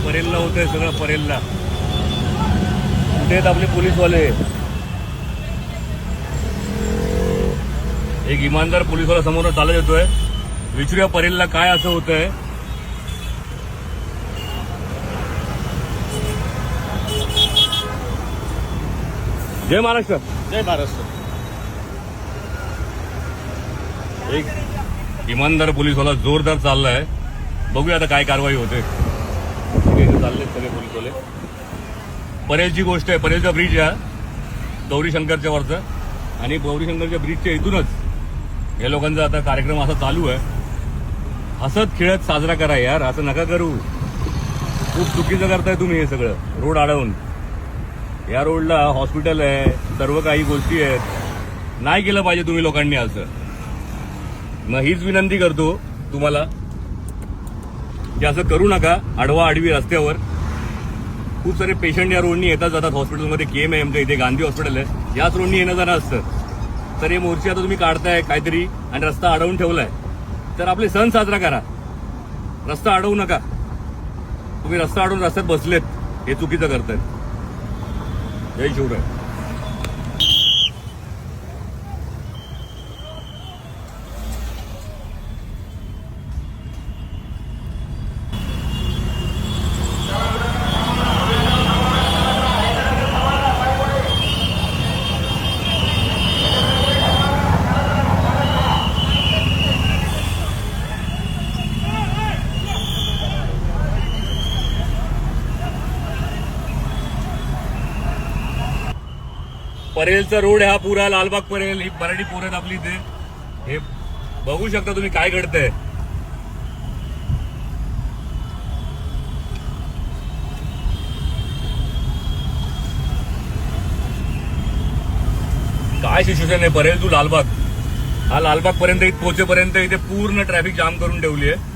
परेलला होतंय सगळं, परेलला. कुठे आहेत आपले पोलीसवाले? एक इमानदार पोलीसवाला समोर चालत येतोय. विचारूया परेलला काय असं होतंय. जय महाराष्ट्र. जय महाराष्ट्र. एक इमानदार पोलीसवाला जोरदार चाललाय. बघूया आता काय कारवाई होते. चालले सगळे पोलीसवाले. परेलची गोष्ट आहे. परेलचा ब्रिज आहे गौरीशंकरच्या वरचा, आणि गौरीशंकरच्या ब्रिजच्या इथूनच या लोकांचा आता कार्यक्रम असा चालू आहे. हसत खेळत साजरा करा यार, असं नका करू. खूप चुकीचं करताय तुम्ही हे सगळं. रोड अडवून, या रोडला हॉस्पिटल आहे, सर्व काही गोष्टी आहेत. नाही केलं पाहिजे तुम्ही लोकांनी असं. मग हीच विनंती करतो तुम्हाला की असं करू नका. आडवा आडवी रस्त्यावर खूप सारे पेशंट या रोडनी येतात जातात. हॉस्पिटलमध्ये केम आहे आमच्या इथे, गांधी हॉस्पिटल आहे, याच रोडनी येणं जाणं असतं. तर हे मोर्चे आता तुम्ही काढताय काहीतरी आणि रस्ता अडवून ठेवलाय, तर आपले सण साजरा करा. रस्ता अडवू नका. तुम्ही रस्ता अडवून रस्त्यात बसलेत, हे चुकीचं करतायत. जय शिवराय. परेलचा रोड हा पुरा लालबाग परेल. ही मराठी पोरं आहेत आपली इथे. हे बघू शकता तुम्ही काय घडतंय. काय सिच्युएशन आहे. परेल टू लालबाग, हा लालबाग पर्यंत पोहोचेपर्यंत इथे पूर्ण ट्रॅफिक जाम करून ठेवली आहे.